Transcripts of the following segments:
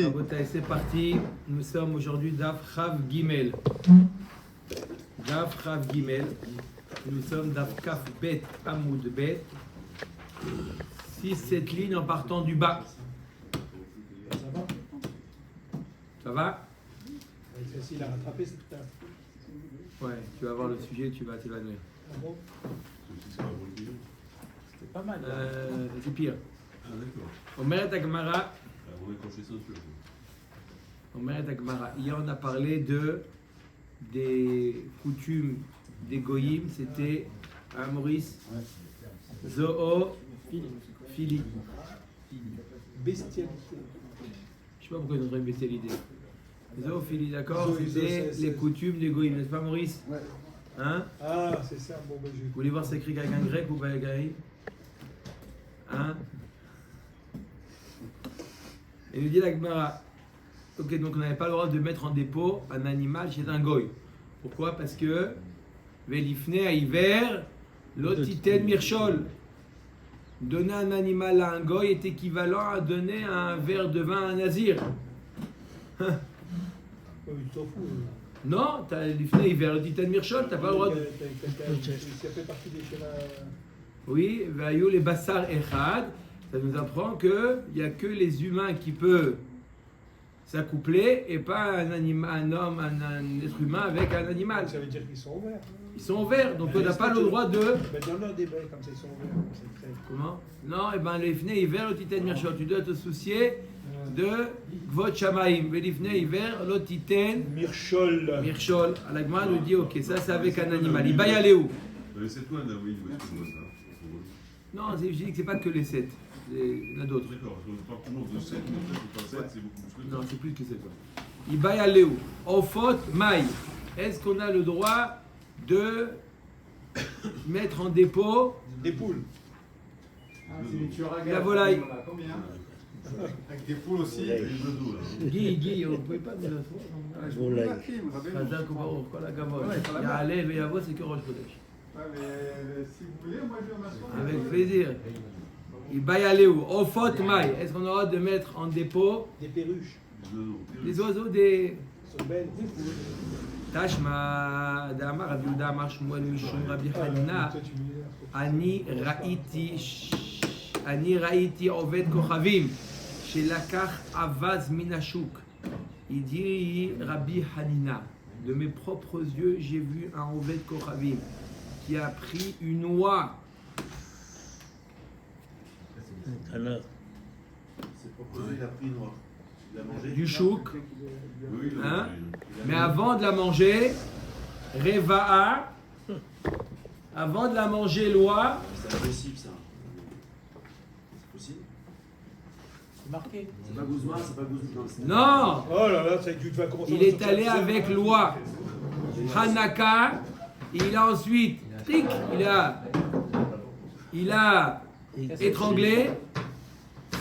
Rabotai, c'est parti. Nous sommes aujourd'hui Daf Chav Gimel. Daf Chav Gimel. Nous sommes Daf Kaf Bet Amoud Bet. 6-7 lignes en partant du bas. Ça va? C'est facile à rattraper, c'est tout à Ouais, tu vas voir le sujet, tu vas t'évanouir. bon. C'était pas mal. C'est pire. Ah d'accord. Omeret Agmara. On est accroché ça dessus. Omeret Agmara. Hier, on a parlé des coutumes des goyim. C'était Maurice. Zoo. Philly. Bestialité. Je sais pas pourquoi ils ont trouvé une bestialité. Zoophilie, d'accord? Zo- C'était zo- les coutumes des goyim, n'est-ce pas, Maurice? Ouais. Hein? Ah, c'est ça, bon, ben, Vous voulez voir c'est écrit avec un grec ou pas avec un i? Hein? Et nous dit la Gemara. Ok, donc on n'avait pas le droit de mettre en dépôt un animal chez un goy. Pourquoi? Parce que Velifne à hiver, l'otiten mirchol. Donner un animal à un goy est équivalent à donner un verre de vin à un nazir. Oh, il s'en fout. Non, t'as l'ifne hiver, l'otiten mirchol, t'as pas le droit de. Ça fait partie des schémas. Oui, Vayu les bassar echad, ça nous apprend qu'il n'y a que les humains qui peuvent s'accoupler et pas un homme, un être humain avec un animal. Ça veut dire qu'ils sont ouverts. Ils sont ouverts, donc on n'a pas le droit de. Ben, dans leur débat, comme ça, ils sont ouverts. C'est très. Comment? Non, et ben les fnei hiver, l'otiten mirchol. Tu dois te soucier de Gvot Shamaim. Velifnei hiver, l'otiten Mirchol. mirchol. Alagma nous dit ok, ça c'est avec un animal. Il va y aller où? C'est toi, Naoui, où est-ce qu'on voit ça? Non, je dis que c'est pas que les 7. Il y en a d'autres. D'accord, parce qu'on parle toujours de 7, mais en fait, pas 7, c'est beaucoup plus que ça. Non, c'est plus que 7. Il va y aller où? Ofot maï. Est-ce qu'on a le droit de mettre en dépôt Des poules. la volaille? Combien? Avec des poules aussi. Les deux dos, là. Guy, on ne pouvait pas dire ça. Je vous la crime, Khazak ou Baruch, kol hakavod. Ouais, ça va bien. Ya'aleh ve'yavo, c'est que Rosh Chodesh. Ouais, mais si vous voulez, moi je vais m'asseoir. Avec plaisir. Il va y aller où? Ofot maï. Est-ce qu'on a le droit de mettre en dépôt Des perruches. Les deux dos. les oiseaux des. Ils sont belles. Des poules. Tashma, Dama, Rabbi Yehuda, Amar Shmuel, Mishum, Rabbi Hanina. Toi, tu m'énerves. אני ראיתי עובד כוכבים שלקח אווז מן השוק. Il dit Rabbi Hanina, de mes propres yeux, j'ai vu un Oved Kochavim qui a pris une oie. C'est pourquoi il a pris une oie. Il a mangé Du chouk, Oui, il a hein? mangé. Mais avant de la manger, Reva'a, avant de la manger l'oie, C'est impossible ça. C'est possible? C'est marqué. C'est pas Guzman, c'est pas Guzman. non, Oh là là, ça, tu te vas commencer. il est allé avec l'oie. Hanaka, il a ensuite, tic, il a étranglé.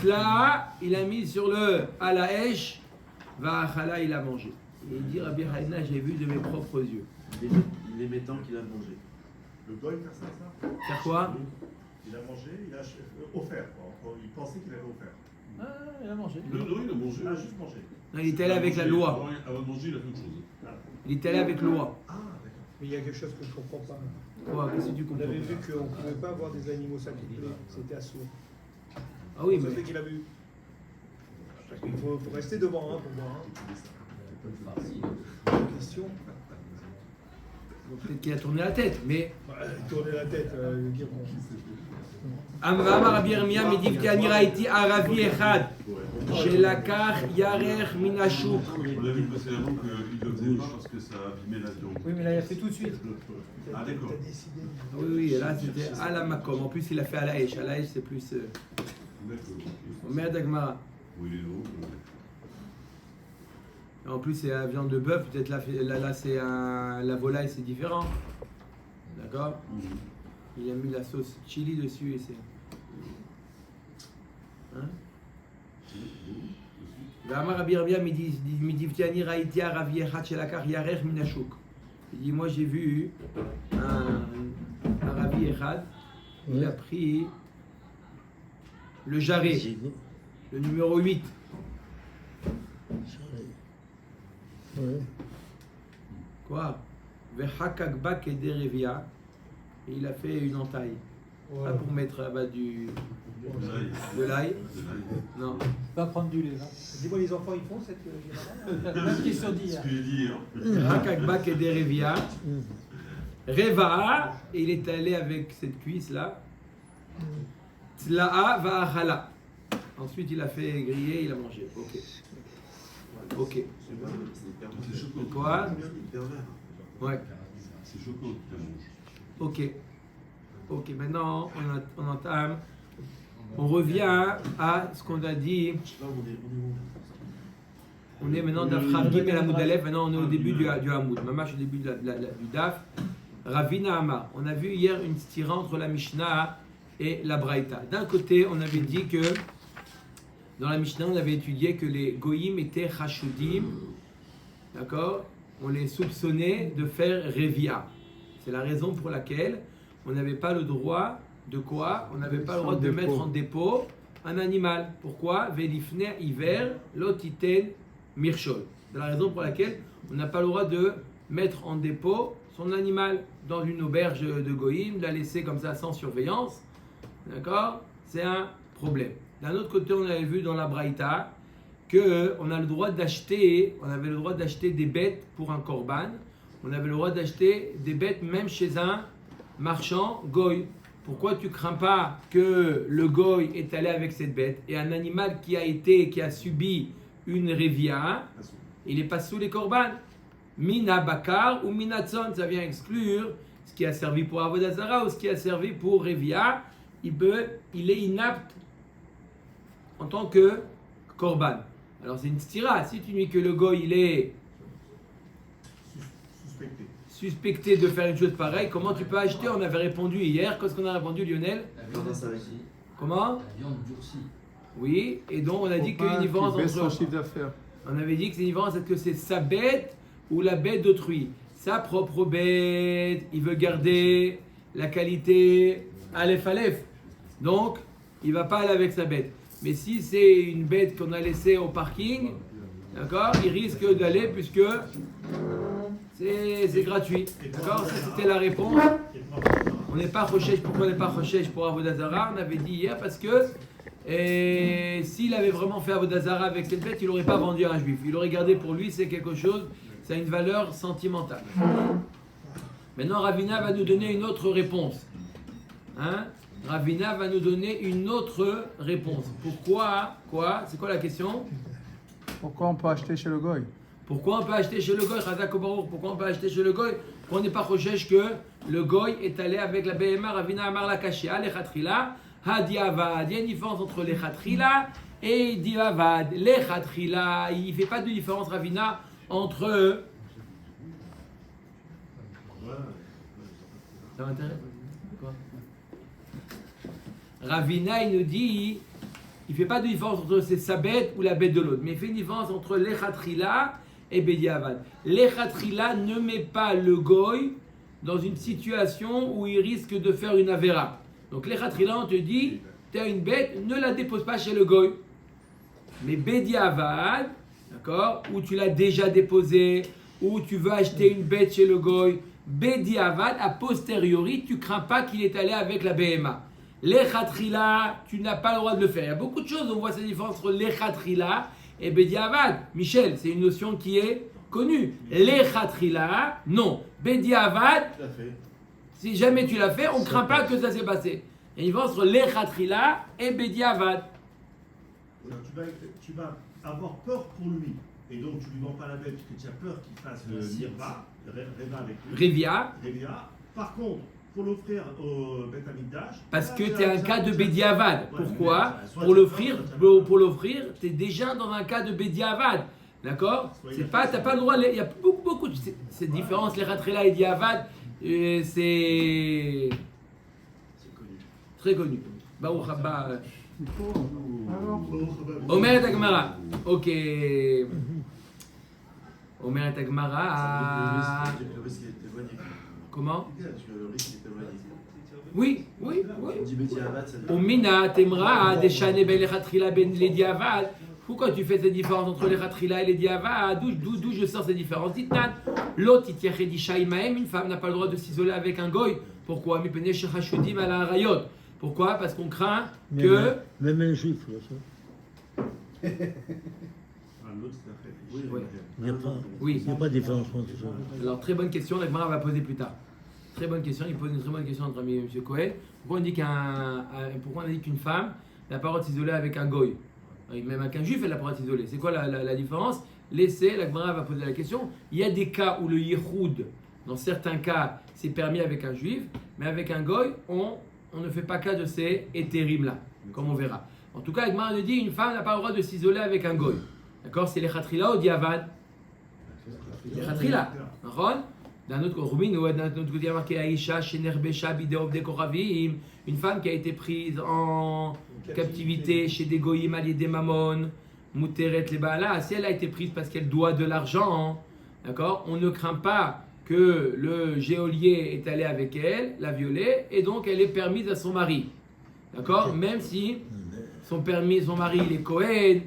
Là, il a mis sur le alaèche, Va'achala, il a mangé. Et il dit Rabbi Hanina, j'ai vu de mes propres yeux. Il est mettant qu'il a mangé. Le goy faire ça? Faire quoi? Il a mangé, il a offert. Il pensait qu'il avait offert. Ah, il a mangé. Non, il a mangé. Il a juste mangé. Non, il est allé avec la loi. Avant de manger, il a fait autre chose. Il est allé avec loi. Ah, d'accord. Mais il y a quelque chose que je ne comprends pas. Quoi? Qu'est-ce que tu On comprends? avait vu qu'on ne pouvait pas avoir des animaux s'accoupler. C'était assourd. Ah oui, Ça mais fait qu'il a vu. Il faut rester devant hein, pour voir. Hein. Question. peut-être qu'il a tourné la tête, mais. Tourner la tête, dire bon. Amar Rabbi Yirmiyah Mediv Ani Raiti Aravi Echad Shelakach Yarech Min Hashuk. On a vu précédemment qu'il ne le faisait pas parce que ça abîmait la viande. Oui, mais là, il a fait tout de suite. Ah, d'accord. T'as décidé. Oui, oui, et là c'était à la Makom. En plus, il a fait à la Esh. À la Esh, c'est plus. D'accord. Omer Dagmara. Oui, les autres. En plus, c'est la viande de bœuf. Peut-être là c'est la volaille, c'est différent. D'accord? Il a mis la sauce chili dessus et c'est. Hein? Amar Rabbi Yirmiyah Mediv Ani Raiti Aravi Echad Shelakach Yarech Min Hashuk. Il dit, moi j'ai vu un Rabbi Echad, il a pris le jarret, le numéro 8. Ouais. Quoi? Vechakakba kederevia. Et il a fait une entaille. Pas pour mettre là-bas de l'ail. Non. Va prendre du lait, là. Dis-moi, les enfants, ils font cette génération? Même question dit. Ce que je dis, Hakakba kederevia. Reva, il est allé avec cette cuisse là. Tlaa va'achala. Ensuite, il a fait griller, il a mangé. Ok. Ok. C'est choquant. Quoi? Ouais. C'est choquant que tu manges. Ok. Ok, maintenant on entame. On revient à ce qu'on a dit. On est maintenant d'Afram Gimel Hamoud Aleph. Maintenant on est au début du Hamoud. Mamash au début du Daf. Ravina Amar. On a vu hier une stira entre la Mishnah et la Braïta. D'un côté, on avait dit que dans la Mishnah, on avait étudié que les Goyim étaient Chashudim. D'accord? On les soupçonnait de faire Revia. C'est la raison pour laquelle on n'avait pas le droit de quoi? On n'avait pas le droit de mettre en dépôt un animal. Pourquoi? Velifne hiver, lotiten mirchol. C'est la raison pour laquelle on n'a pas le droit de mettre en dépôt son animal dans une auberge de Goïm, de la laisser comme ça sans surveillance. D'accord? C'est un problème. D'un autre côté, on avait vu dans la Braïta qu'on a le droit d'acheter, on avait le droit d'acheter des bêtes pour un korban. On avait le droit d'acheter des bêtes même chez un marchand goy. Pourquoi tu crains pas que le goy est allé avec cette bête et un animal qui a subi une revia, il n'est pas sous les korban? Mina bakar ou mina tzon, ça vient exclure ce qui a servi pour avodah zara ou ce qui a servi pour revia. Il est inapte en tant que korban. Alors c'est une stira. Si tu dis que le goy il est suspecté de faire une chose pareille, comment tu peux acheter? On avait répondu hier. Qu'est-ce qu'on a répondu, Lionel? Comment? La viande durcie. Oui, et donc on a dit qu'il y a une différence entre. Chiffre d'affaires. On avait dit que c'est une différence, est-ce que c'est sa bête ou la bête d'autrui? Sa propre bête, il veut garder la qualité Aleph Aleph. Donc, il ne va pas aller avec sa bête. Mais si c'est une bête qu'on a laissée au parking, d'accord, il risque d'aller puisque c'est gratuit. D'accord, ça c'était la réponse. On n'est pas recherche. Pourquoi on n'est pas recherche pour Avodah Zara? On avait dit hier parce que s'il avait vraiment fait Avodah Zara avec cette bête, il n'aurait pas vendu à un juif. Il aurait gardé pour lui, c'est quelque chose, ça a une valeur sentimentale. Maintenant, Ravina va nous donner une autre réponse. Hein? Ravina va nous donner une autre réponse. Pourquoi? Quoi? C'est quoi la question? Pourquoi on peut acheter chez le goy? Pourquoi on peut acheter chez le goy? Pourquoi on peut acheter chez le goy? Pourquoi on n'est pas recherche que le goy est allé avec la BMA? Ravina Amar la Kashia, les Khatrila, Hadiavad. Il y a une différence entre les Khatrila et Diavad. Les Khatrila, il ne fait pas de différence, Ravina, entre eux. Ça m'intéresse? Quoi? Ravina, il nous dit, il ne fait pas de différence entre c'est sa bête ou la bête de l'autre, mais il fait une différence entre l'Echatrila et Bediavad. L'Echatrila ne met pas le goy dans une situation où il risque de faire une avéra. Donc l'Echatrila, on te dit, tu as une bête, ne la dépose pas chez le goy. Mais Bediavad, d'accord, où tu l'as déjà déposée, ou tu veux acheter une bête chez le goy, Bediavad, a posteriori, tu crains pas qu'il est allé avec la BMA. L'Echatrila, tu n'as pas le droit de le faire. Il y a beaucoup de choses, on voit cette différence entre l'Echatrila et Bediavad. Michel, c'est une notion qui est connue. L'Echatrila, non. Bediavad, si jamais tu l'as fait, on ne craint pas que ça s'est passé. Il y a une différence entre l'Echatrila et Bediavad. Tu vas avoir peur pour lui. Et donc tu lui vends pas la bête parce que tu as peur qu'il fasse Nirva, Reva avec lui. Revia. Par contre, pour l'offrir au Beth Amikdash. Parce que tu es un cas de Bediavad. Pourquoi? Pour l'offrir, tu es déjà dans un cas de Bediavad. D'accord? C'est pas, t'as pas le droit. Il y a beaucoup de cette différence, les Ratrela et Diavad, c'est très connu. Baruch haba. Omer Tagmara. Ok. Omer Tagmara. Comment? Oui. Omina temra deshane bel khatrila ben le diavad Pourquoi tu fais cette différence entre les Khatrila et les Diavad? D'où je sors cette différence? Ditnan, l'autre, une femme n'a pas le droit de s'isoler avec un goy. Pourquoi? Pourquoi? Parce qu'on craint que. Même un juif, là, ça. L'autre, c'est après. Oui. Il n'y a pas, Oui. il y a pas de différence entre ça. Alors, très bonne question, la Gemara va poser plus tard. Très bonne question, il pose une très bonne question entre ami et M. Cohen. Pourquoi on dit qu'une femme n'a pas le droit de s'isoler avec un goy? Même avec un juif, elle n'a pas le droit de s'isoler. C'est quoi la différence? Laissez, la Gemara va poser la question. Il y a des cas où le yichoud, dans certains cas, c'est permis avec un juif, mais avec un goy, on ne fait pas cas de ces hétérim-là, comme on verra. En tout cas, la Gemara nous dit une femme n'a pas le droit de s'isoler avec un goy. D'accord? C'est les Khatrila ou Diavad? Les Khatrila. D'un autre côté, il y a marqué Aïcha, Shenerbesha, Bideov, Dekoravim, une femme qui a été prise en captivité chez des goyim alliés des mamon, Muteret les Baala. Si elle a été prise parce qu'elle doit de l'argent, d'accord, on ne craint pas que le geôlier est allé avec elle, la violer, et donc elle est permise à son mari. D'accord? Même si son mari il est Kohen,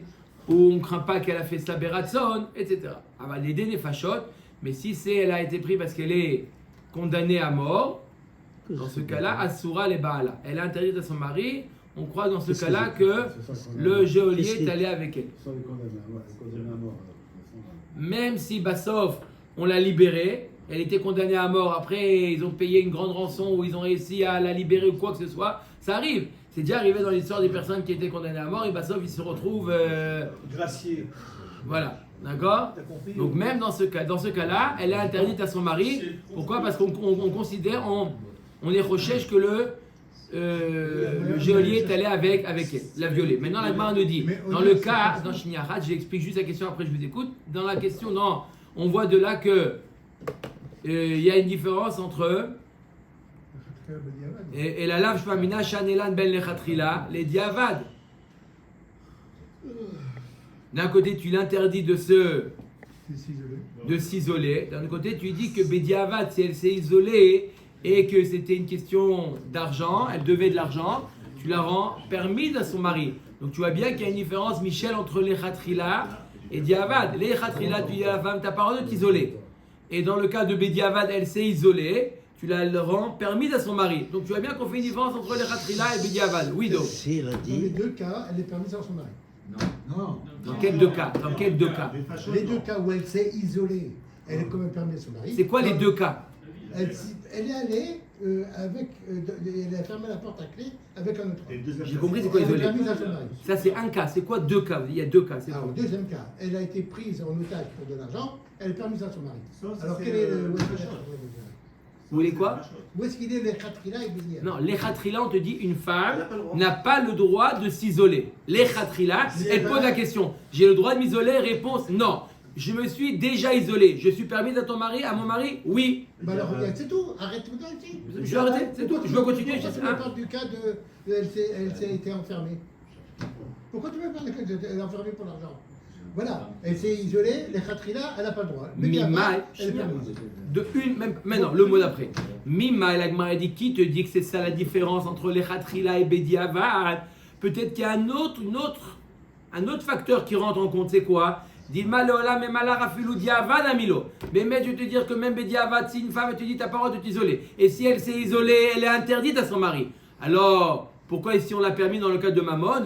ou on ne craint pas qu'elle a fait sa beratson, etc. Elle va l'aider des fachot, mais si elle a été prise parce qu'elle est condamnée à mort, dans ce cas-là, Asura les Baala. Elle est interdite à son mari, on croit dans ce cas-là que le geôlier est allé avec elle. Même si Bassof, on l'a libérée, elle était condamnée à mort, après ils ont payé une grande rançon ou ils ont réussi à la libérer ou quoi que ce soit, ça arrive. C'est déjà arrivé dans l'histoire des personnes qui étaient condamnées à mort et Bassof ils se retrouvent Gracié. Voilà, d'accord? Donc même dans ce cas-là, elle est interdite à son mari. Pourquoi? Parce qu'on considère, on est recherche que le geôlier est allé avec elle, la violer. Maintenant la Gemara nous dit, dans le cas, dans Shniachat, j'explique juste la question après je vous écoute. Dans la question, non, on voit de là que il y a une différence entre et la lave shpamina shanelan ben lechatrila les diavad. D'un côté, tu l'interdis de s'isoler. D'un autre côté, tu dis que Bédiavad, si elle s'est isolée et que c'était une question d'argent, elle devait de l'argent, tu la rends permise à son mari. Donc tu vois bien qu'il y a une différence, Michel, entre les Khatrila et Diavad. Les Khatrila, tu dis à la femme, tu n'as pas le droit de t'isoler. Et dans le cas de Bédiavad, elle s'est isolée, tu la rends permise à son mari. Donc tu vois bien qu'on fait une différence entre les Khatrila et Bédiavad. Oui, donc. Dans les deux cas, elle est permise à son mari. Non. Dans quels deux cas? Dans quels deux cas? Les deux cas où elle s'est isolée, elle est quand même permise à son mari. C'est quoi les deux cas? Elle est allée elle a fermé la porte à clé avec un autre homme. J'ai compris, c'est quoi Elle est isolé? permise à son mari. Ça c'est un cas. C'est quoi deux cas? Il y a deux cas. C'est Alors, quoi? deuxième cas, elle a été prise en otage pour de l'argent, elle est permise à son mari. Ça, Alors c'est, quel est le Vous voulez quoi? où est-ce qu'il est les Khatrila et Bédiavad? Non, les Khatrila, on te dit une femme n'a pas le droit de s'isoler. Les Khatrila, elle pose la question. J'ai le droit de m'isoler? Réponse non. Je me suis déjà isolé. Je suis permise à mon mari? Oui. Bah alors regarde, c'est tout. Arrête tout ici. Je vais arrêter, c'est tout. Je veux continuer. Pourquoi tu me parles du cas de elle s'est été enfermée? Pourquoi tu me parles du cas de elle est enfermée pour l'argent? Voilà, elle s'est isolée, les Khatrila, elle n'a pas le droit. Mima, elle est permise. de une, même, maintenant, le mot d'après. Mima, la Gemara dit, qui te dit que c'est ça la différence entre les Khatrila et Bédiavad? Peut-être qu'il y a un autre facteur qui rentre en compte, c'est quoi? Dis malola mais malarafilu diavad amilo. Mais je vais te dire que même Bédiavad, si une femme elle te dit t'as pas le droit de t'isoler, et si elle s'est isolée, elle est interdite à son mari. Alors, pourquoi ici on l'a permis dans le cas de Mammon?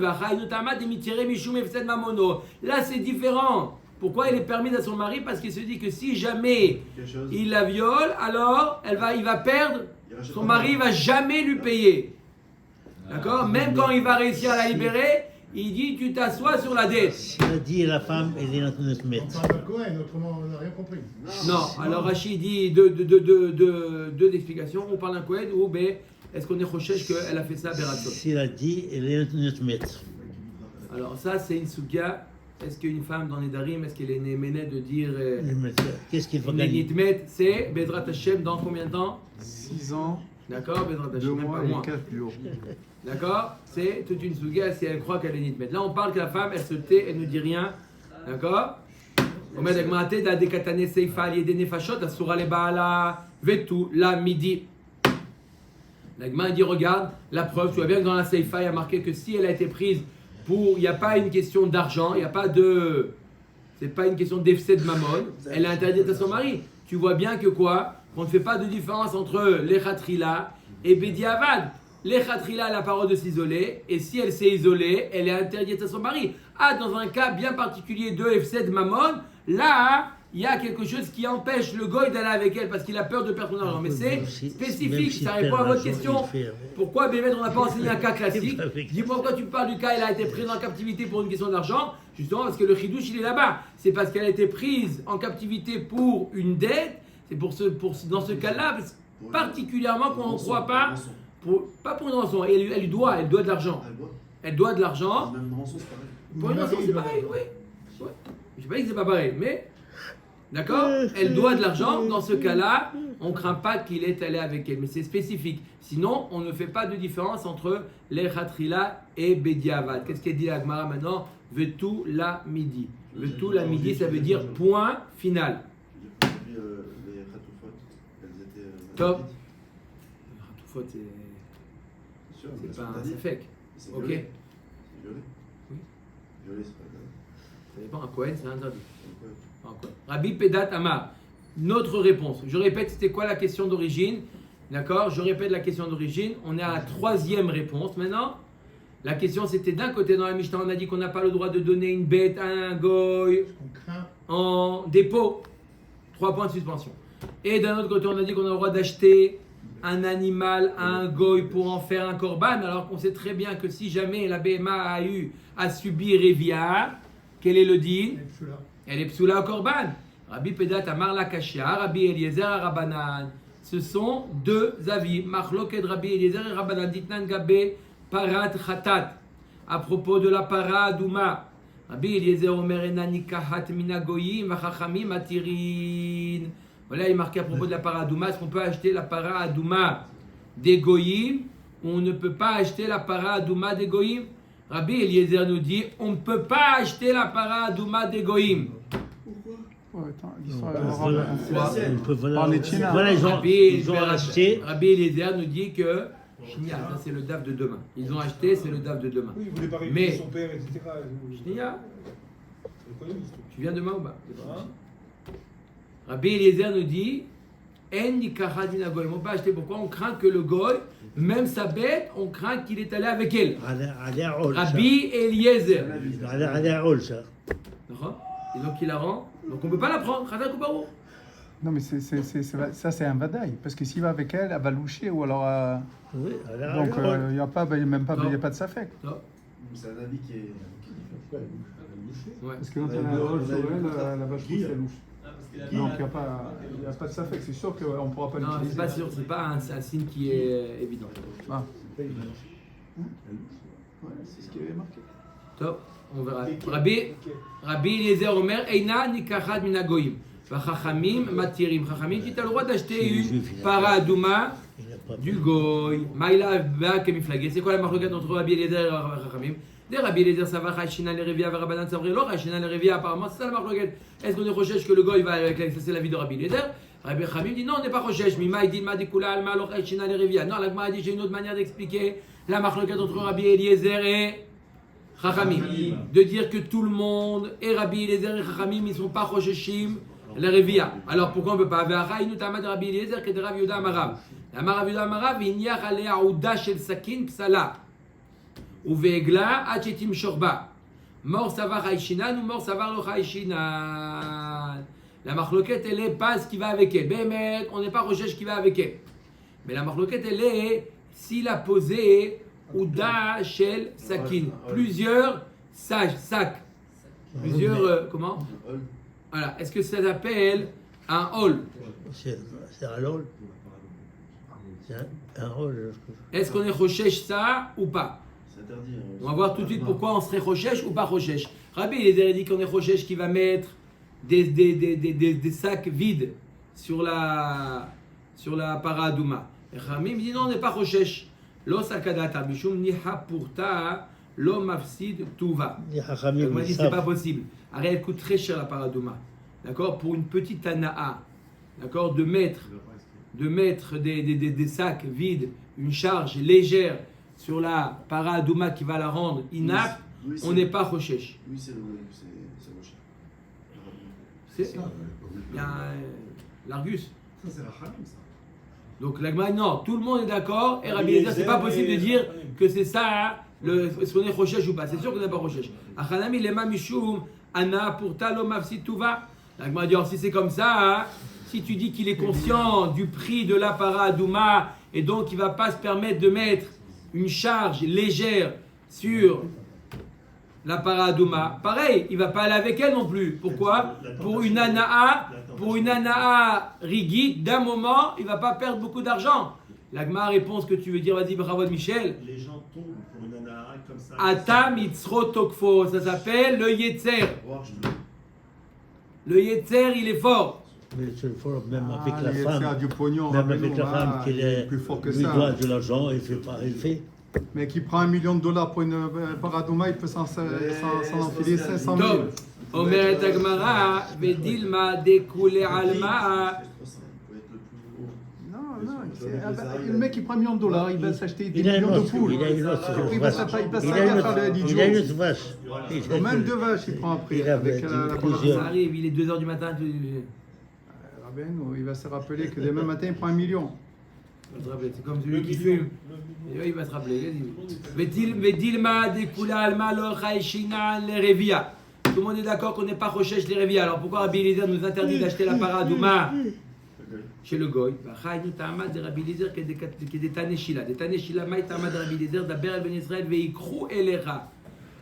Là c'est différent. Pourquoi elle est permise à son mari? Parce qu'il se dit que si jamais il la viole, alors il va perdre, son mari ne va jamais lui payer. D'accord? Même quand il va réussir à la libérer, il dit tu t'assois sur la dette. Si elle dit la femme, elle est dans notre On maître. parle de Cohen, autrement on n'a rien compris. Non, alors Rachid dit deux explications. On parle d'un Kohen ou est-ce qu'on est recherche qu'elle a fait ça à Beratson? Si elle a dit, elle est dans notre maître. Alors ça c'est une souga. Est-ce qu'une femme dans les Darim, est-ce qu'elle est néménée de dire Qu'est-ce qu'il faut gagner? Nitmet, c'est Bedrat Hashem dans combien de temps? 6 ans, D'accord, Bedrat 2 Hashem, même mois pas et moins. 4 jours. D'accord? C'est toute une souga si elle croit qu'elle est Nitmet. Là on parle que la femme, elle se tait, elle ne dit rien. D'accord? On met avec Mahaté, da dekatane seifa lié des nefashot, asura le baala, vetu, la midi. La Gemara dit regarde, la preuve, tu vois bien que dans la seifa, il y a marqué que si elle a été prise il n'y a pas une question d'argent, il n'y a pas de. C'est pas une question d'effet de mammon. Elle est interdite à son mari. Tu vois bien que quoi? Qu'on ne fait pas de différence entre l'Echatrila et Bediavad. L'Echatrila a la parole de s'isoler, et si elle s'est isolée, elle est interdite à son mari. Dans un cas bien particulier de effet de mammon, là, il y a quelque chose qui empêche le goy d'aller avec elle parce qu'il a peur de perdre son argent. Mais c'est spécifique, ça répond à votre question. Pourquoi, Bémet, on n'a pas enseigné un cas classique? Dis-moi pourquoi tu me parles du cas, elle a été prise en captivité pour une question d'argent. Justement parce que le chidouche, il est là-bas. C'est parce qu'elle a été prise en captivité pour une dette. C'est dans ce cas-là, particulièrement qu'on ne croit pas, pas pour une rançon. Elle doit de l'argent. Elle doit de l'argent. Même une rançon, c'est pareil. Pour une rançon, c'est pareil, oui. Ouais. Je ne sais pas que c'est pas pareil, mais... D'accord? Elle doit de l'argent. Dans ce cas-là, on ne craint pas qu'il est allé avec elle. Mais c'est spécifique. Sinon, on ne fait pas de différence entre l'Echatrila et Bediavad. Qu'est-ce qu'elle dit la Gemara maintenant? Vetou la midi. Vetou la midi, ça veut dire point final. Les Khatoufot, elles étaient. Top. Khatoufot, Sûr, c'est pas un safek. C'est Ok. violet. C'est violet. Oui. Violet, c'est pas grave. Ça dépend. Un Kohen, c'est interdit. Pourquoi? Pas un Kohen. Rabbi Pedat Amar. Notre réponse. Je répète, c'était quoi la question d'origine? D'accord? Je répète la question d'origine. On est à la troisième réponse maintenant. La question c'était d'un côté dans la Mishnah, on a dit qu'on n'a pas le droit de donner une bête à un goy en dépôt. 3 points de suspension. Et d'un autre côté, on a dit qu'on a le droit d'acheter un animal à un goy pour en faire un korban, alors qu'on sait très bien que si jamais la BMA a eu à subir Revia, quel est le din? Elle est psoula au korban. Rabbi Pedat Amar la Kashia, Rabbi Eliezer Rabbanan. Ce sont deux avis. Machloket Rabbi Eliezer et Rabbanan Ditnan Gabe Parat Khatat. À propos de la para Adouma. Rabbi Eliezer Omer Enani Kahat Minagoyim Vachachamim Atirin. Voilà, il est marqué à propos de la para Adouma. Est-ce qu'on peut acheter la para Adouma des Goyim ou on ne peut pas acheter la para Adouma des Goyim? Rabbi Eliezer nous dit on ne peut pas acheter la para Adouma des Goyim. Voilà, ils ont acheté. Rabbi Eliezer nous dit que Shnia, ça c'est le daf de demain. Ils ont acheté, c'est le daf de demain. Oui, il voulait pas Mais réunir son père, etc. Shnia, Économiste. tu viens demain ou pas? Hein? Rabbi Eliezer nous dit En nikahad min hagoy. On ne peut pas acheter. Pourquoi? On craint que le goy, même sa bête, on craint qu'il est allé avec elle. Rabbi Eliezer. Et donc il la rend. Donc on ne peut pas la prendre. Khadak ou barou. Non, mais ça, c'est un vadaï. Parce que s'il va avec elle, elle va loucher ou alors. Oui, donc il n'y a pas, même pas, il y a pas de safek. C'est un avis qui est. Ouais. Parce que quand on a un rôle sur elle, la vache rousse, elle louche. Donc il n'y a pas de safek. C'est sûr qu'on ne pourra pas Non, l'utiliser. c'est pas sûr. C'est pas un signe qui est évident. Ah. Ouais, c'est ce qui avait marqué. Top. On verra. Rabbi Eliezer Omer Eina nikachad min hagoyim. Chachamim matirim. Chachamim, tu as le droit d'acheter une para adouma du goy. Maïla ba kemiflagé. C'est quoi la marque entre Rabbi Eliezer et Chachamim? Des Rabbi Eliezer ça va Chachina le Revia et Rabbanan ça vrai. Lo Chachina le Revia apparemment c'est ça la marque. Est-ce qu'on est recherche que le goy va avec elle? Ça c'est l'avis de Rabbi Eliezer. Rabbi Chachamim dit non, on n'est pas recherche. Mima il dit ma dikula alma lo Chachina le Revia. Non, la Gemara dit j'ai une autre manière d'expliquer la marque entre Rabbi Eliezer et Chachamim, de dire que tout le monde et Rabbi Eliezer et Chachamim ils sont pas Rosheshim la Revia. Alors pourquoi on ne peut pas? Ve'achai nous tamad Rabbi Eliezer que de Rabbi Yehuda Amarav. Amarav Yehuda Amarav inyach alei aouda shel sakin psala uveegla achetim shorba mort savar haishinan ou mort savar lo haishinan. La marloquette elle est pas ce qui va avec elle. Bémet, on n'est pas Rochesh qui va avec elle. Mais la marloquette elle est s'il a posé Ouda Shel Sakin. Plusieurs sacs. Plusieurs. Comment? Voilà. Est-ce que ça s'appelle un hall? C'est un hall. C'est un hall. Est-ce qu'on est Rochesh ça ou pas? C'est interdit. On va voir tout de suite pourquoi on serait Rochesh ou pas Rochesh. Rabbi il a dit qu'on est Rochesh qui va mettre des sacs vides sur la paradouma. Et Ramim dit non, on n'est pas Rochesh. Lo sakadata mishum niha purta lo mafsid tuva. On m'a dit c'est pas possible. Arrête, elle coûte très cher la paradouma. D'accord, pour une petite anaa. D'accord, de mettre des sacs vides, une charge légère sur la paradouma qui va la rendre inapte. on n'est pas Rochesh. Oui, c'est Rocher. C'est il y a l'Argus. Ça, c'est la Khamim, ça. Donc l'Agma, non, tout le monde est d'accord. Et Rabbi Eliezer, c'est pas possible de dire que c'est ça, hein, est-ce qu'on est Rochesh ou pas. C'est sûr qu'on n'est pas Rochesh. Achanami lema mishum ana purta lo mafsid tuva. L'Agma dit, alors si c'est comme ça, hein, si tu dis qu'il est conscient du prix de la para adouma et donc il ne va pas se permettre de mettre une charge légère sur la para adouma, pareil, il ne va pas aller avec elle non plus. Pourquoi? Pour une ana'a rigide, d'un moment, il ne va pas perdre beaucoup d'argent. L'Agma répond ce que tu veux dire, vas-y, bravo de Michel. Les gens tombent pour une ana'a comme ça. Ata mitzro tokfo, ça s'appelle le yetzer. Le yetzer, il est fort. Mais c'est fort, même avec la il femme. y a du pognon, Même Rabbeinu, avec la femme qui est plus fort que lui ça. doit de l'argent, il fait pas, il fait. Mais qui prend $1 million pour une paradouma, il peut s'en enfiler 500 000. Top. Omer et Agmara, Vedilma découlé alma. Non, le mec qui prend $1 million, il va s'acheter des Il a une millions de autre, poules. il a une autre Il va vache. s'acheter Il a une autre vache. Même 2 vaches, il prend après. Il a Avec la plusieurs. Ça arrive, il est 2h du matin. Rabbeinu, il va se rappeler que demain matin, il prend $1 million. Il va se rappeler, c'est comme celui qui fume. Et ouais, il va se rappeler. Vedilma découlé alma lo chayshinan le revia. Tout le monde est d'accord qu'on n'est pas recherche les revia. Alors pourquoi Rabbi Eliezer nous interdit d'acheter la paradouma chez le goy? Rabbi Eliezer qui est des taneshila. Des taneshila, maï tamad Rabbi Eliezer, d'aber el ben Israël veikrou elera.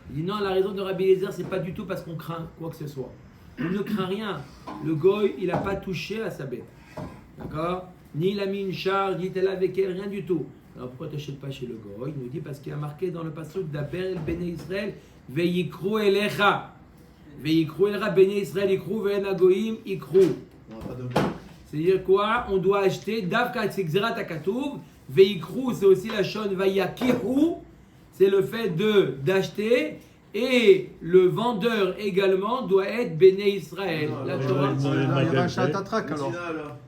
Il dit non, la raison de Rabbi Eliezer, c'est pas du tout parce qu'on craint quoi que ce soit. On ne craint rien. Le goy, il n'a pas touché à sa bête. D'accord? Ni il a mis une charge, ni il est avec elle, rien du tout. Alors pourquoi tu n'achètes pas chez le goy? Il nous dit parce qu'il y a marqué dans le pasuk d'aber el ben Israël veikrou elecha. Veikrou elera ben Israël ikrou ve'en agoyim ikrou. C'est-à-dire quoi? On doit acheter davka c'est xerat akatuv. Veikrou, c'est aussi la shon vayakiru. C'est le fait d'acheter, et le vendeur également doit être Béné Israël. La Torah. Il y aura un chatatrak alors.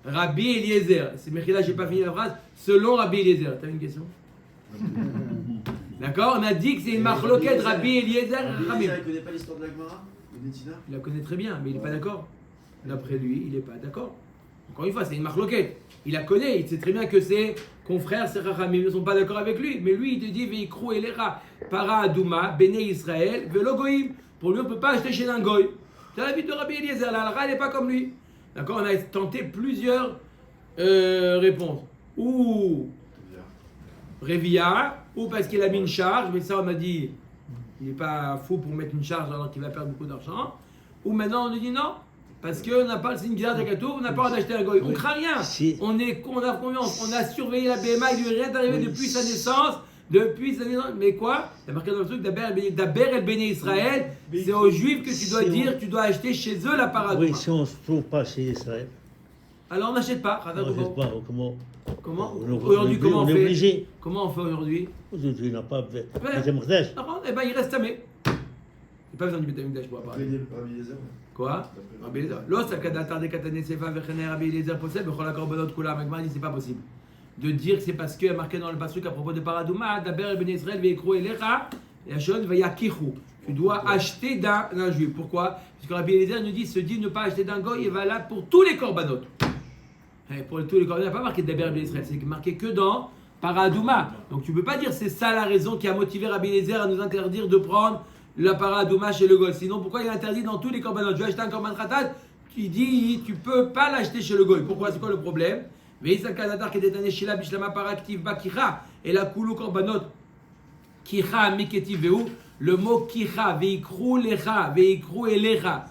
Rabbi Eliezer. C'est Mechila, j'ai pas fini la phrase. Selon Rabbi Eliezer. T'as une question? D'accord? On a dit que c'est une marloquette Rabbi Eliezer. Rabbi Eliezer, il ne connaît pas l'histoire de la Gemara, de Netina? Il la connaît très bien, mais il n'est pas d'accord. D'après lui, il n'est pas d'accord. Encore une fois, c'est une marloquette. Il la connaît, il sait très bien que ses confrères, ses rachamim ne sont pas d'accord avec lui. Mais lui, il te dit Veikrou elera para adouma, Béné Israël, velo goyim. Pour lui, on ne peut pas acheter chez un goy. C'est la vie de Rabbi Eliezer. La halakha, elle n'est pas comme lui. D'accord? On a tenté plusieurs réponses. Ou Revia, ou parce qu'il a mis une charge, mais ça, on a dit, il n'est pas fou pour mettre une charge alors qu'il va perdre beaucoup d'argent. Ou maintenant, on nous dit non. Parce qu'on n'a pas le signe d'Izar Takatou, on n'a pas d'acheter un goy. On craint rien. On a confiance. On a surveillé la BMA, il lui est rien arrivé depuis sa naissance. Mais quoi? Il y a marqué dans le truc d'Aber el Béné Israël. C'est aux Juifs que tu dois dire, tu dois acheter chez eux la paradouma. Oui, si on ne se trouve pas chez Israël. Alors on n'achète pas. On n'achète pas. Comment? Aujourd'hui, comment on est fait? obligé. Comment on fait aujourd'hui? Aujourd'hui, il n'a pas Ouais. Betamikdash. Eh ben il reste tamé. Il n'y a pas besoin du Betamikdash pour apparaître. Rabbi Eliezer. Quoi? Rabbi Eliezer. L'os al kadatar de katane sefa vechene Rabbi Eliezer possède bechol hakorbanot kula. Magma dit c'est pas possible de dire que c'est parce qu'il y a marqué dans le pasuk à propos de paradouma d'aber ben Israël veikrou elecha et Hashon vayakichu. Tu dois acheter d'un juif. Pourquoi? Parce que Rabbi Eliezer nous dit se dit ne pas acheter d'un goy est valable pour tous les korbanot. Pour tous les korbanot, il n'y a pas marqué d'aber ben Israël, c'est marqué que dans paradouma. Donc tu peux pas dire c'est ça la raison qui a motivé Rabbi Eliezer à nous interdire de prendre la paradouma chez le goy. Sinon, pourquoi il interdit dans tous les korbanot? Je vais acheter un korban khatat, il dit tu peux pas l'acheter chez le goy. Pourquoi? C'est quoi le problème? Mais il s'accadatar qui est détané chez la bishlama paraktiv bakira et la koulou korbanot kicha miketi veu. Le mot kicha veikrou lecha veikrou elecha.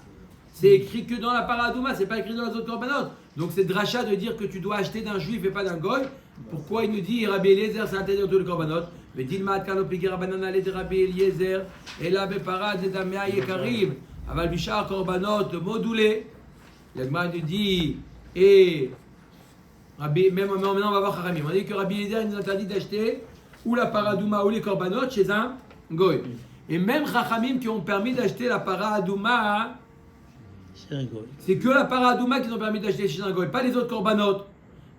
C'est écrit que dans la paradouma, c'est pas écrit dans les autres korbanot. Donc c'est dracha de dire que tu dois acheter d'un juif et pas d'un goy. Pourquoi il nous dit Rabbi Eliezer c'est interdit dans tous les korbanot? Mais dilma kano pigi rabanana le Rabbi Eliezer et la beparad et damea yekarim aval bishar korbanot modulé. L'agma nous dit et Rabbi, même maintenant on va voir Haramim. On dit que Rabbi Eliezer nous interdit d'acheter ou la paradouma ou les korbanot chez un goy. Et même Chachamim qui ont permis d'acheter la paradouma, c'est que la paradouma qu'ils ont permis d'acheter chez un goy, pas les autres korbanot.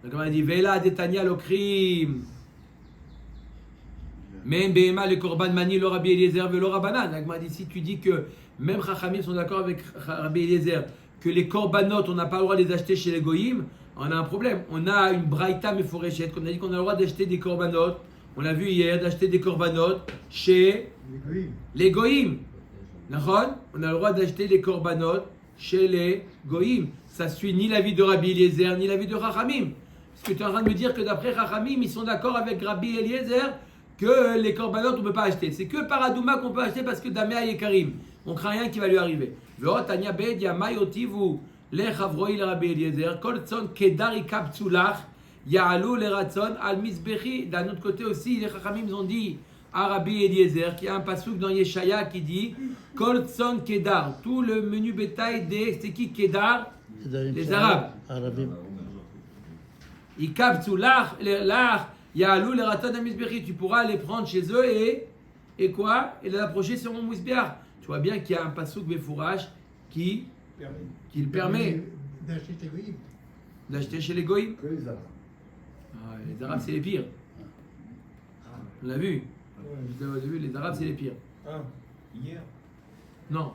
Donc on a dit Vela Detania Lokrim. Même Behema, le Korban Mani, le Rabbi Eliezer, le Rabbanan. L'Agma dit, si tu dis que même Chachamim sont d'accord avec Rabbi Eliezer, que les Korbanot, on n'a pas le droit de les acheter chez les Goïm, on a un problème. On a une Braïta Meforeshet, qu'on a dit qu'on a le droit d'acheter des Korbanot. On l'a vu hier, d'acheter des Korbanot chez les Goïm. D'accord ? On a le droit d'acheter des Korbanot chez les Goïm. Ça suit ni l'avis de Rabbi Eliezer, ni l'avis de Chachamim. Parce que tu es en train de me dire que d'après Chachamim, ils sont d'accord avec Rabbi Eliezer que les korbanot on ne peut pas acheter. C'est que par Adouma qu'on peut acheter parce que Damea et Karim. On craint rien qui va lui arriver. Ve'otania bedia mayotivu lechavroï le Rabbi Eliezer kol tzon kedari kaptzulach ya'alu le ratzon al misbechi. D'un autre côté aussi, les Chachamim ont dit à Rabbi Eliezer qu'il y a un passouk dans Yeshaya qui dit kol tzon kedar. Tout le menu bétail des... C'est qui kedar? Les Arabes. Ils kaptzulach l'ach. Ya'alou le raton à Misbéchi, tu pourras les prendre chez eux et quoi? Et les approcher sur mon Misbéach. Tu vois bien qu'il y a un passouk befourage qui le permet d'acheter chez les Goïm. Que les Arabes. Les Arabes, c'est les pires. On l'a vu. Vous avez vu, les Arabes, c'est les pires. Hier. Non,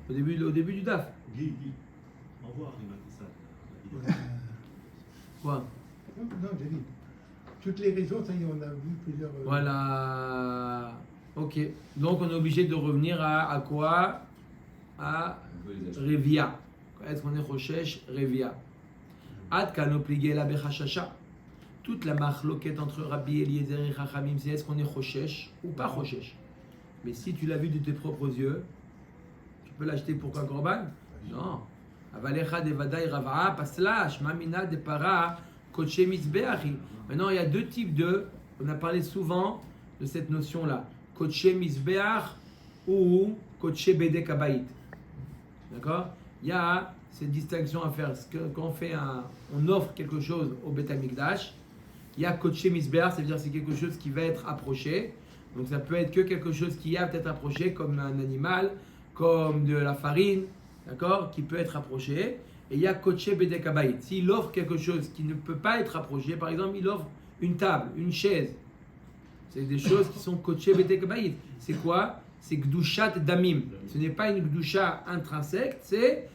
au début du DAF. Guy, au revoir, il m'a dit ça. Quoi? Non, j'ai dit. Toutes les raisons, ça y est, on a vu plusieurs. Voilà. Ok. Donc on est obligé de revenir à quoi? À Revia. Est-ce qu'on est Rochesh? Revia. Ad kanopligé la bechashasha. Toute la marloquette entre Rabbi Eliezer et Chachamim, c'est est-ce qu'on est Rochesh ou pas Rochesh? Mais si tu l'as vu de tes propres yeux, tu peux l'acheter pour un korban? Non. Avalecha de vadaï rava paslash mamina de para. Maintenant, il y a deux types de... On a parlé souvent de cette notion-là. Koché misbeach ou koché bedek habayit. D'accord? Il y a cette distinction à faire. Quand on offre quelque chose au Bet HaMikdash, il y a koché misbeach, c'est-à-dire c'est quelque chose qui va être approché. Donc ça peut être que quelque chose qui a peut-être approché, comme un animal, comme de la farine, d'accord? Qui peut être approché. Et il y a Koché Bedek Habayit. S'il offre quelque chose qui ne peut pas être approché, par exemple, il offre une table, une chaise. C'est des choses qui sont Koché Bedek Habayit. C'est quoi? C'est Gdushat Damim. Ce n'est pas une Gdusha intrinsèque, c'est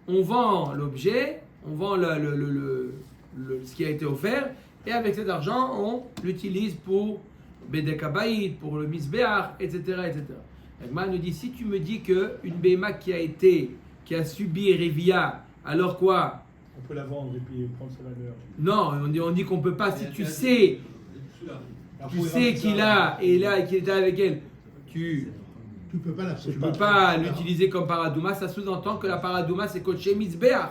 on vend l'objet, on vend ce qui a été offert, et avec cet argent, on l'utilise pour Bedek Habayit, pour le Misbeach, etc. etc. L'Agma nous dit, si tu me dis qu'une Béma qui a subi Revia, alors quoi? On peut la vendre et puis prendre sa valeur. Non, on dit qu'on peut pas. Si tu sais qu'il a et là et qu'il était avec elle, tu peux pas l'utiliser comme paradouma. Ça sous-entend que la paradouma c'est koché misbeach.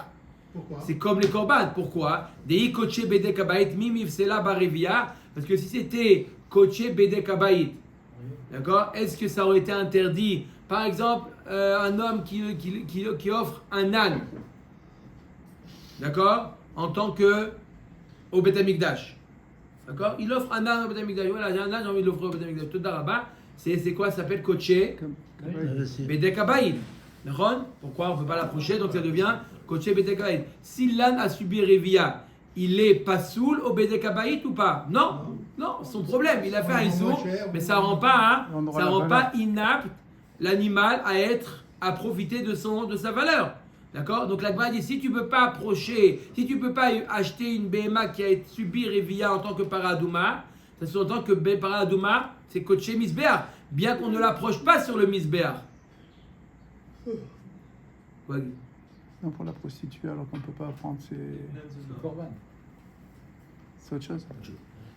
Pourquoi? C'est comme les korban. Pourquoi? Dei koché bedek habayit mimiv sela barevia. Parce que si c'était koché bedek habayit, d'accord? Est-ce que ça aurait été interdit? Par exemple, un homme qui offre un âne. D'accord? En tant que au Bet HaMikdash. D'accord? Il offre un âne au Bet HaMikdash. Voilà, j'ai un âne, j'ai envie de l'offrir au Bet HaMikdash. Tout d'araba. C'est quoi? Ça s'appelle Koché Bedek Habayit. D'accord? Pourquoi on ne peut pas l'approcher? Donc ça devient Koché Bedek Habayit. Si l'âne a subi Revia, il est pas soul au Bedek Habayit ou pas? Non. Non, son problème. Il a fait un issour, mais ça rend pas inapte l'animal à profiter de sa valeur. D'accord? Donc la Gemara dit, si tu ne peux pas approcher, si tu ne peux pas acheter une BMA qui a subi Revia en tant que paradouma, ça sous-entend que paradouma, c'est coaché Misbeach, bien qu'on ne l'approche pas sur le Misbeach. Non, pour la prostituée, alors qu'on ne peut pas prendre ses... Korban. C'est autre chose.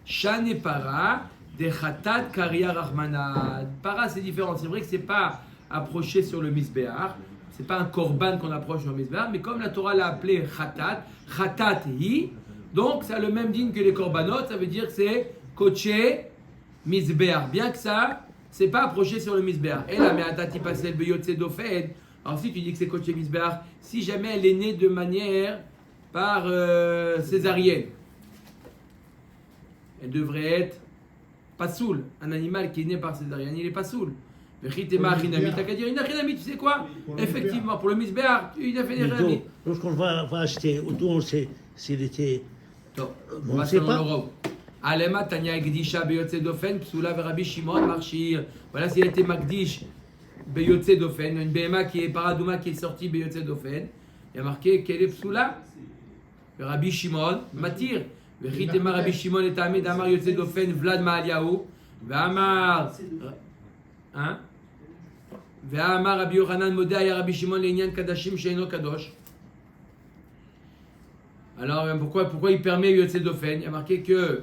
Shane para, de Khatat Karia Rahmanad. Para, c'est différent. C'est vrai que ce n'est pas approché sur le Misbeach. C'est pas un korban qu'on approche sur le Misbeach, mais comme la Torah l'a appelé Khatat hi, donc ça a le même digne que les korbanot, ça veut dire que c'est koché Misbeach. Bien que ça, c'est pas approché sur le Misbeach. Et là, mais atati pasel beyotse dofed. Alors si tu dis que c'est koché Misbeach, si jamais elle est née de manière par césarienne, elle devrait être pas soul. Un animal qui est né par césarienne, il est pas soul. T'as qu'à dire une achinamite, tu sais quoi? Effectivement, pour le misbeach, il a fait des achinamites. Lorsqu'on va acheter, autour on sait s'il était. On va pas. Alema Tanya Gdisha Beyotse Dofen, Psula Rabbi Shimon Marshir. Voilà, s'il a été Magdish Beyotse Dofen, une BMA qui est Paradouma qui est sortie Beyotse Dofen, il y a marqué qu'elle est Psula. Rabbi Shimon Matir. Vechitema Rabbi Shimon et Tamé d'Amar Yotse Dofen, Vlad Maaliaou. V'Amar. Hein? V'Amar Rabbi Yochanan Modeh ya Rabbi Shimon Le'inyan Kadashim Sheino Kadosh. Alors, pourquoi il permet Yotse Dofen? Il y a marqué que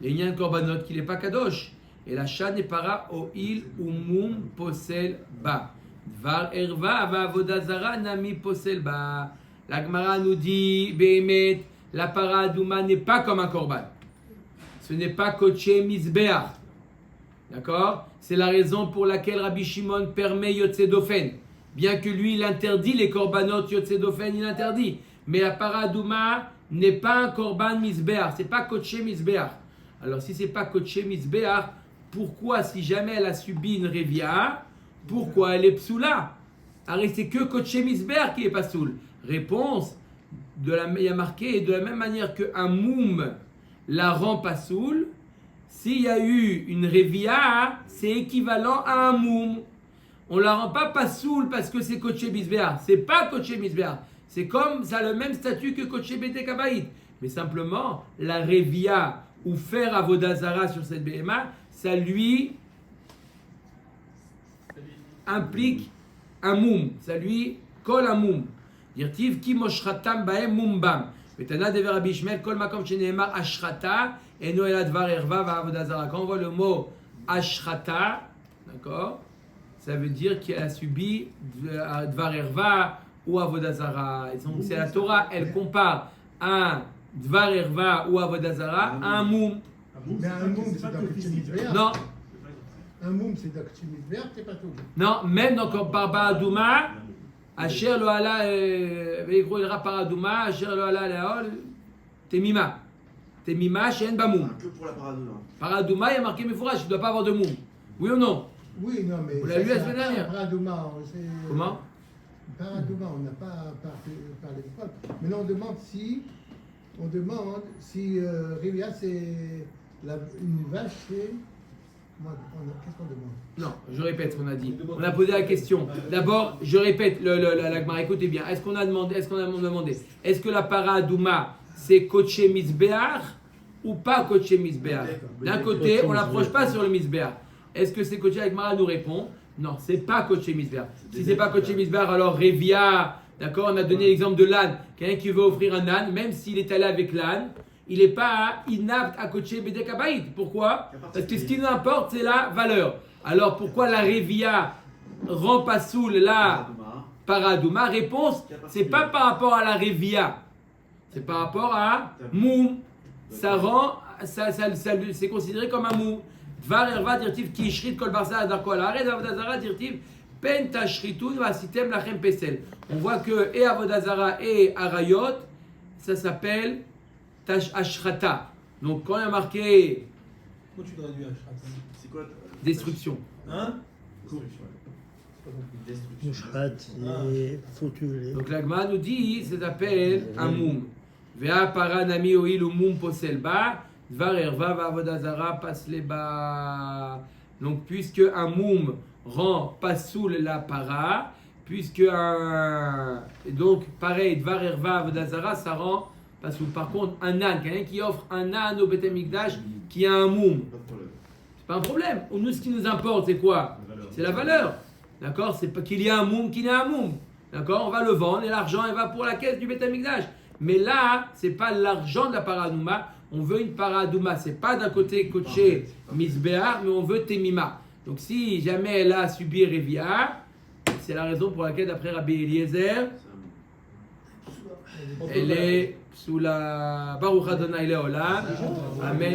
Le'inyan Korbanot qu'il n'est pas Kadosh. Et la shad n'est para O'il Umum Posel Ba. Dvar Erva Ava Avodazara Nami Posel Ba. La Gemara nous dit Behemet, la para Adouma n'est pas comme un korban. Ce n'est pas Koché Mizbeach. D'accord? C'est la raison pour laquelle Rabbi Shimon permet Yotse Dofen. Bien que lui, il interdit les korbanot Yotse Dofen, il interdit. Mais la para Adouma n'est pas un korban Mizbeach. C'est pas Koché Mizbeach. Alors, si c'est pas Koché Mizbeach, pourquoi, si jamais elle a subi une révia, pourquoi elle est psoula? Alors, c'est que Koché Mizbeach qui est pas soul. Réponse, il y a marqué, de la même manière qu'un moum la rend pas soul, s'il y a eu une révia, c'est équivalent à un moum. On la rend pas soul parce que c'est Koché Mizbeach. C'est pas Koché Mizbeach. C'est comme, ça a le même statut que Koché Bete Kabaït. Mais simplement, la révia ou faire Avodazara sur cette BMA, ça lui implique un moum. Ça lui colle un moum. Dirtiv ki moshratam baem mumbam. Betana de Rabbi Ishmael kol makom sheneemar ashrata eno elad dvar erva va avodazara. Quand on voit le mot ashrata, d'accord, ça veut dire qu'elle a subi dvar erva ou avodazara. Et donc c'est la Torah, elle compare un dvar erva ou avodazara à un moum. Mais un moum, c'est dans Koché Mizbeach. Non. Un moum, c'est dans Koché Mizbeach, c'est pas tout. Non, même dans Paradouma, Asher lo ala veikro ilra Paradouma, Asher lo ala leol, Temima. Temima, Shen Bamoum. Que pour la Paradouma. Paradouma, il y a marqué Mefourash, il ne doit pas avoir de moum. Oui ou non? Oui, non, mais. Vous l'avez lu la semaine dernière. Paradouma, Comment? Paradouma, on n'a pas parlé de quoi. Maintenant, on demande si Rivia, c'est une vache, c'est. Qu'est-ce qu'on demande? Non, je répète ce qu'on a dit. On a posé la question. D'abord, je répète, la Gemara, écoutez bien. Est-ce qu'on a demandé, est-ce que la Paradouma, c'est Koché Mizbeach ou pas Koché Mizbeach? D'un côté, on n'approche pas sur le Mizbeach. Est-ce que c'est Koché? La Gemara nous répond, non, c'est pas Koché Mizbeach. Si c'est pas Koché Mizbeach, alors Révia, d'accord, on a donné l'exemple de l'âne. Quelqu'un qui veut offrir un âne, même s'il est allé avec l'âne, il n'est pas inapte à Koché Bede Kabaït. Pourquoi? Parce que ce qui nous importe, c'est la valeur. Alors pourquoi la Révia rend pas soul la Paradouma? Réponse, c'est pas par rapport à la Révia, c'est par rapport à Moum. Ça rend, c'est considéré comme un Moum. Dvar erva dirtiv ki ishrit kol barza adarko al haaretz avodazara dirtiv pen tashritun vasitem lachem pesel. On voit que et avodazara et arayot, ça s'appelle ashrata. Donc quand il y a marqué Comment tu traduis ashrata? C'est quoi destruction. Hein? Destruction. Mouchrat, et foutu. Donc la Gemara nous dit, ça s'appelle un moum. Vea para nami oil ou moum posel ba, dvar erva va avodazara passe les bas. Donc puisque un moum rend pas soul la para, puisque un donc pareil dvar erva avodazara ça rend pas soul. Par contre un âne, quelqu'un qui offre un âne au Beth Amikdash qui a un moum, Pas de problème. c'est pas un problème. Nous ce qui nous importe c'est quoi? C'est la valeur. D'accord? C'est pas qu'il y a un moum, qu'il y a un moum. D'accord? On va le vendre et l'argent il va pour la caisse du Beth Amikdash. Mais là, c'est pas l'argent de la Paradouma. On veut une Paradouma. C'est pas d'un côté Koché Mizbeach, mais on veut Temima. Donc si jamais elle a subi Révia, c'est la raison pour laquelle, d'après Rabbi Eliezer, elle est sous la Baruch Adonai Leolam. Amen.